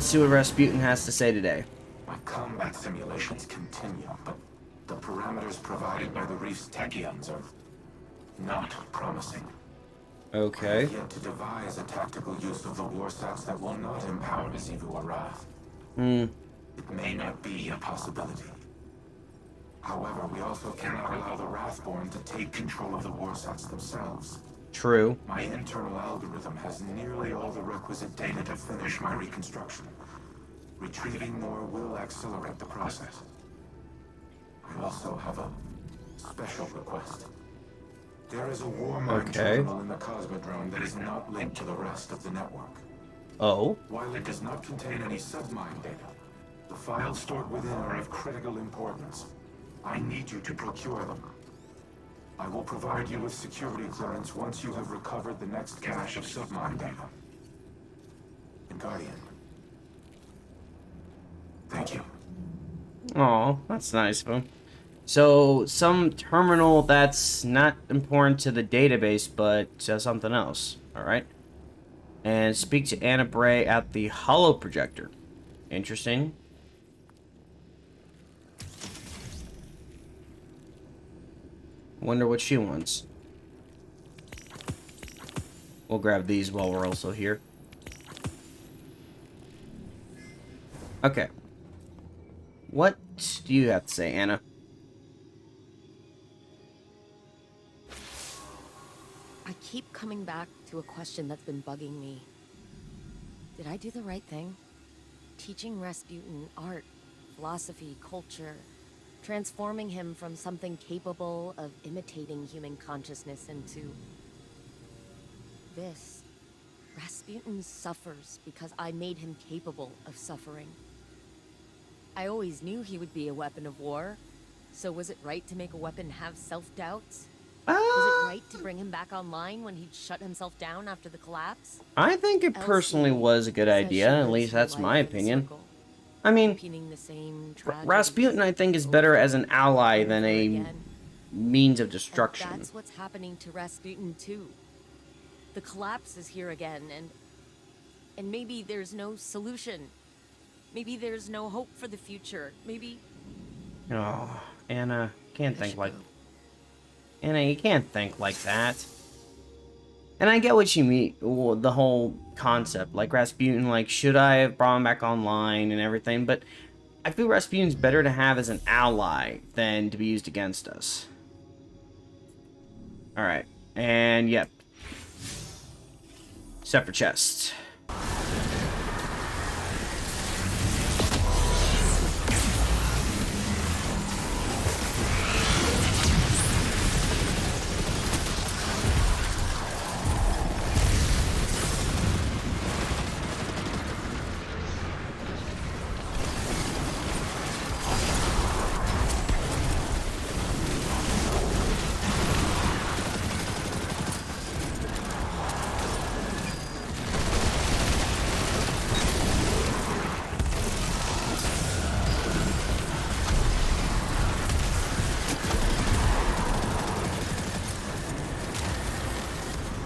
let's see what Rasputin has to say today. My combat simulations continue, but the parameters provided by the Reef's Techians are not promising. I Okay. have yet to devise a tactical use of the warsats that will not empower Zivu or Wrath. Hmm. It may not be a possibility. However, we also cannot allow the Wrathborn to take control of the warsats themselves. True. My internal algorithm has nearly all the requisite data to finish my reconstruction. Retrieving more will accelerate the process. I also have a special request. There is a Warmind terminal in the Cosmodrome that is not linked to the rest of the network. Oh. While it does not contain any submind data, the files stored within are of critical importance. I need you to procure them. I will provide you with security clearance once you have recovered the next cache of submind data. And Guardian, thank you. Oh, that's nice of him. So, some terminal that's not important to the database, but something else. Alright. And speak to Anna Bray at the Holo Projector. Interesting. Wonder what she wants. We'll grab these while we're also here. Okay. What do you have to say, Anna? I keep coming back to a question that's been bugging me. Did I do the right thing? Teaching Rasputin art, philosophy, culture, transforming him from something capable of imitating human consciousness into this. Rasputin suffers because I made him capable of suffering. I always knew he would be a weapon of war, so was it right to make a weapon have self-doubts? Was it right to bring him back online when he'd shut himself down after the collapse? I think it personally was a good idea, at least that's my opinion. I mean, Rasputin, I think, is better as an ally than a means of destruction. And that's what's happening to Rasputin, too. The collapse is here again, and maybe there's no solution. Maybe there's no hope for the future. Maybe... Oh, Anna, can't think like... Anna, you can't think like that. And I get what you mean, the whole concept. Like, Rasputin, like, should I have brought him back online and everything? But I feel Rasputin's better to have as an ally than to be used against us. Alright. And, yep. Separate chest.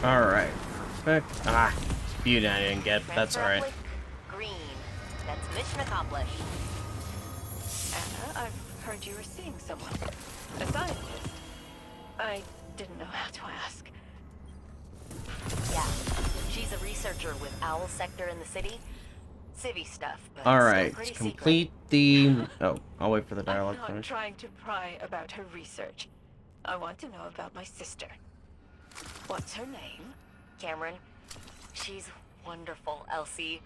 Alright, perfect. Ah, beauty I didn't get, but that's alright. Green. That's mission accomplished. Anna, I've heard you were seeing someone. A scientist. I didn't know how to ask. Yeah. She's a researcher with Owl Sector in the city. Civvy stuff, but Alright, still complete the... Oh, I'll wait for the dialogue I'm to not finish. trying to pry about her research. I want to know about my sister. What's her name? Cameron. She's wonderful, Elsie.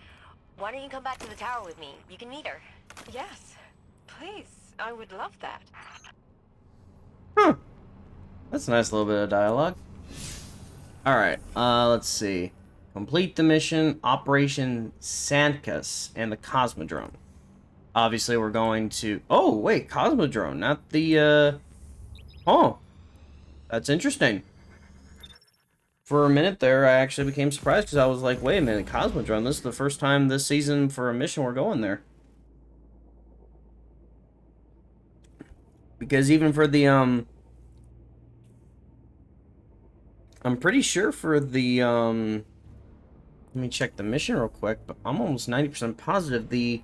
Why don't you come back to the tower with me? You can meet her. Yes. Please. I would love that. Huh. That's a nice little bit of dialogue. Alright, let's see. Complete the mission, Operation Sandcus, and the Cosmodrome. Obviously, we're going to... Oh, wait, Cosmodrome, not the, Oh. That's interesting. For a minute there, I actually became surprised, because I was like, wait a minute, Cosmodrome, this is the first time this season for a mission we're going there. Because even for the, I'm pretty sure for the, Let me check the mission real quick, but I'm almost 90% positive the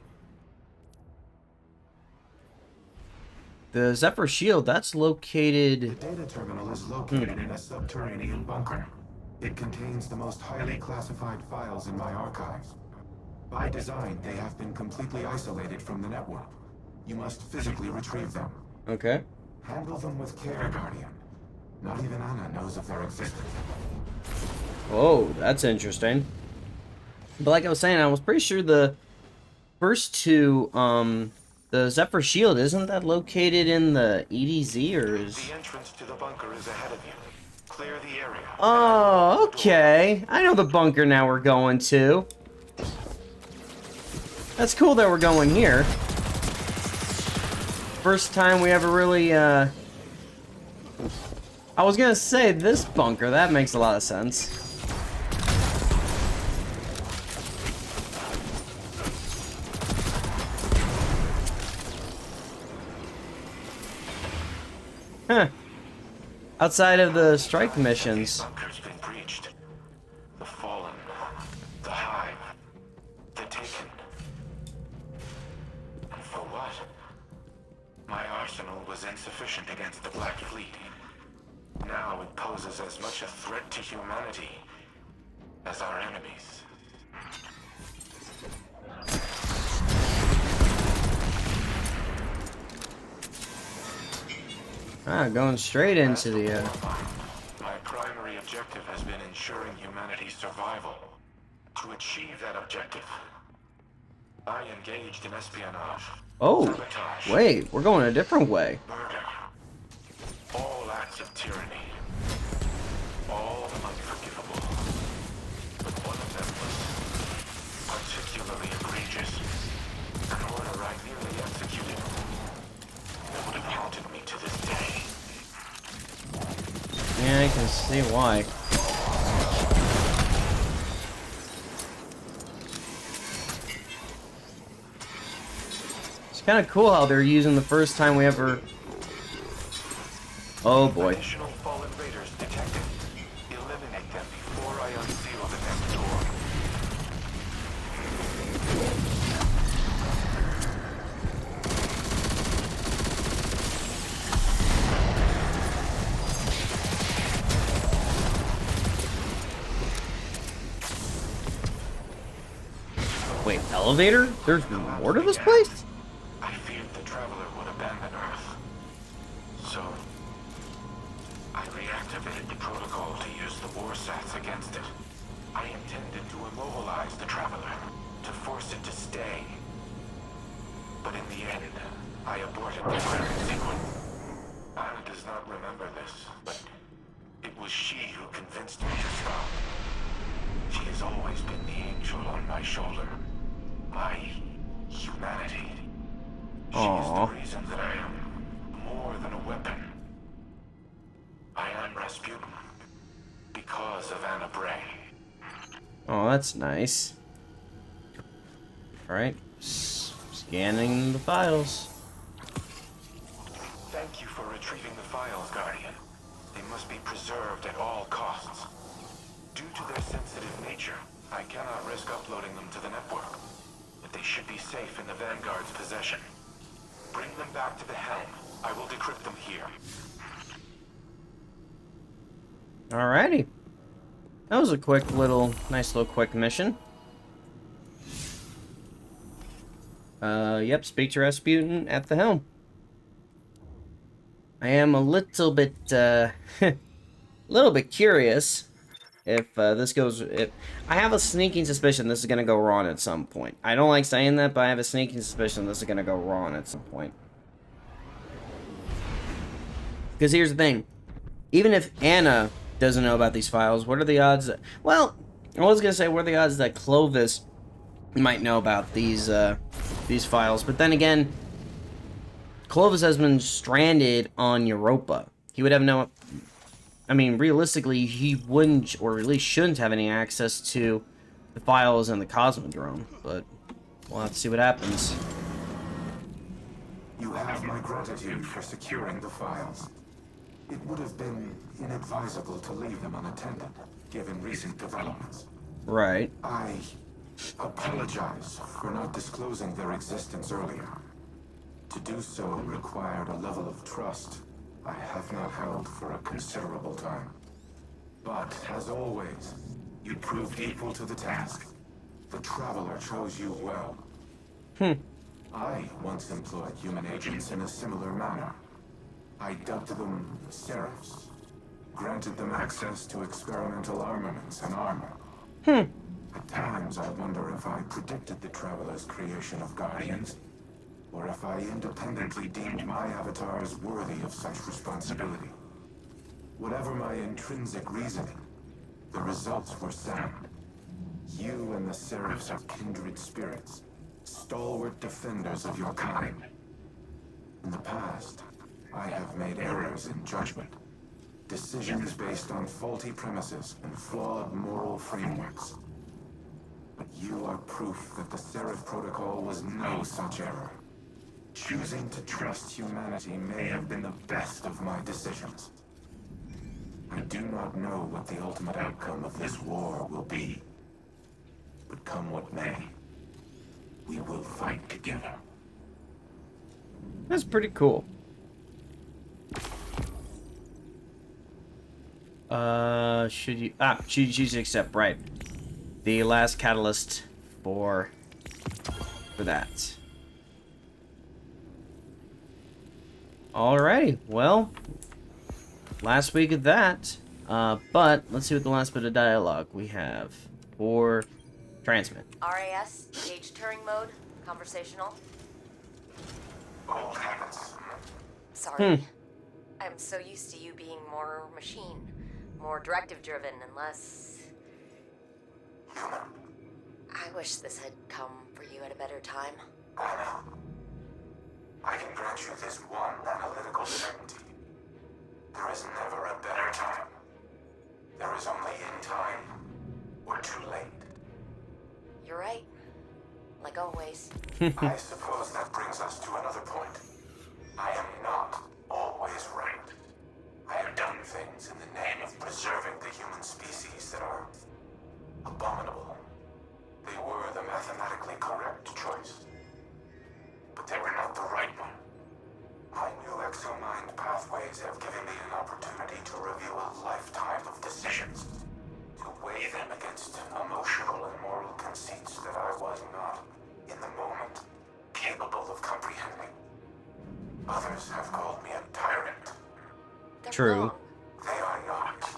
Zephyr Shield, that's The located... data terminal is located in a subterranean bunker. It contains the most highly classified files in my archives. By design, they have been completely isolated from the network. You must physically retrieve them. Okay. Handle them with care, Guardian. Not even Anna knows of their existence. Oh, that's interesting. But like I was saying, I was pretty sure the first two, the Zephyr Shield, isn't that located in the EDZ, or is... The entrance to the bunker is ahead of you. Clear the area. Oh, okay. I know the bunker now we're going to. That's cool that we're going here. First time we ever really, I was gonna say this bunker, that makes a lot of sense. Huh. Outside of the strike missions. Bunker's been breached. The Fallen, the Hive, the Taken. And for what? My arsenal was insufficient against the Black Fleet. Now it poses as much a threat to humanity as our enemies. Ah, going straight into the, My primary objective has been ensuring humanity's survival. To achieve that objective, I engaged in espionage, Oh, sabotage, wait, we're going a different way. murder, all acts of tyranny, all unforgivable. But one of them was particularly egregious, an order I nearly executed. It would have haunted me to this day. Yeah, I can see why. It's kind of cool how they're using the first time we ever... Oh boy. Additional fallen raiders detected. Eliminate them before I unseal the next door. Wait, elevator? There's more to this place? I feared the Traveler would abandon Earth. So, I reactivated the protocol to use the war sats against it. I intended to immobilize the Traveler, to force it to stay. But in the end, I aborted the firing sequence. Anna does not remember this, but it was she who convinced me to stop. She has always been the angel on my shoulder. My humanity. She is the reason that I am more than a weapon. I am Rasputin because of Anna Bray. Oh, that's nice. Alright, scanning the files. Thank you for retrieving the files, Guardian. They must be preserved at all costs. Due to their sensitive nature, I cannot risk uploading them to the network. But they should be safe in the Vanguard's possession. Bring them back to the helm. I will decrypt them here. Alrighty. That was a quick little, nice little quick mission. Yep, speak to Rasputin at the helm. I am a little bit, little bit curious if this goes... I have a sneaking suspicion this is going to go wrong at some point. I don't like saying that, but I have a sneaking suspicion this is going to go wrong at some point. Because here's the thing. Even if Anna doesn't know about these files, what are the odds that... Well, I was going to say, what are the odds that Clovis might know about these files? But then again, Clovis has been stranded on Europa. He would have no... I mean, realistically, he wouldn't, or at least shouldn't have any access to the files in the Cosmodrome, but we'll have to see what happens. You have my gratitude for securing the files. It would have been inadvisable to leave them unattended, given recent developments. Right. I apologize for not disclosing their existence earlier. To do so required a level of trust I have not held for a considerable time. But, as always, you proved equal to the task. The Traveler chose you well. I once employed human agents in a similar manner. I dubbed them Seraphs, granted them access to experimental armaments and armor. At times, I wonder if I predicted the Traveler's creation of Guardians, or if I independently deemed my avatars worthy of such responsibility. Whatever my intrinsic reasoning, the results were sound. You and the Seraphs are kindred spirits, stalwart defenders of your kind. In the past, I have made errors in judgment, decisions based on faulty premises and flawed moral frameworks. But you are proof that the Seraph Protocol was no such error. Choosing to trust humanity may have been the best of my decisions. I do not know what the ultimate outcome of this war will be. But come what may, we will fight together. That's pretty cool. Should you choose to accept, right. The last catalyst for that. Alrighty, well, last week of that. But let's see what the last bit of dialogue we have for transmit. RAS, engage Turing mode, conversational. Old habits. Sorry. I'm so used to you being more machine, more directive driven, and less... Human. I wish this had come for you at a better time. I know. I can grant you this one analytical certainty. There is never a better time. There is only in time, or too late. You're right. Like always. I suppose that brings us to another point. I am not always right. I have done things in the name of preserving the human species that are abominable. They were the mathematically correct choice. But they were not the right one. My new exomind pathways have given me an opportunity to review a lifetime of decisions, to weigh them against emotional and moral conceits that I was not, in the moment, capable of comprehending. Others have called me a tyrant. They're True. wrong. They are not.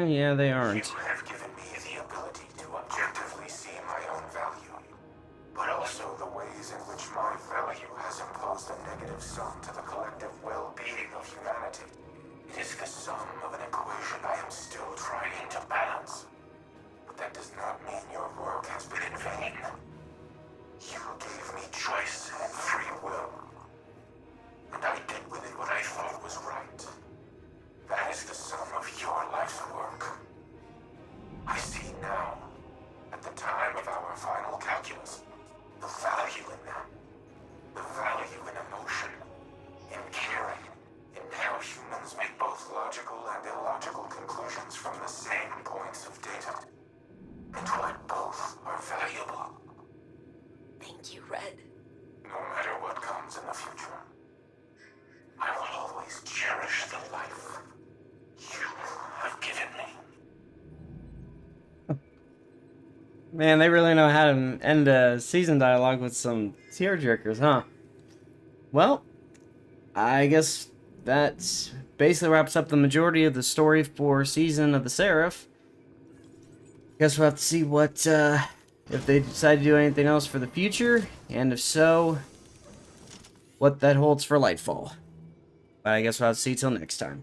Yeah, they aren't. You have given me the ability to objectively see my own value, but also the ways in which my value has imposed a negative sum to the collective well-being of humanity. It is the sum of an equation I am still trying to balance. But that does not mean your work has been in vain. You gave me choice and free will, and I did with it what I thought was right. That is the sum of your life's work. I see now, at the time of our final calculus, the value in them. The value in emotion, in caring, in how humans make both logical and illogical conclusions from the same points of data. And why both are valuable. Thank you, Red. No matter what comes in the future, I will always cherish the life you have given me. Man, they really know how to end a season dialogue with some tearjerkers, huh? Well, I guess that basically wraps up the majority of the story for Season of the Seraph. Guess we'll have to see what, if they decide to do anything else for the future, and if so, what that holds for Lightfall. But I guess we'll have to see till next time.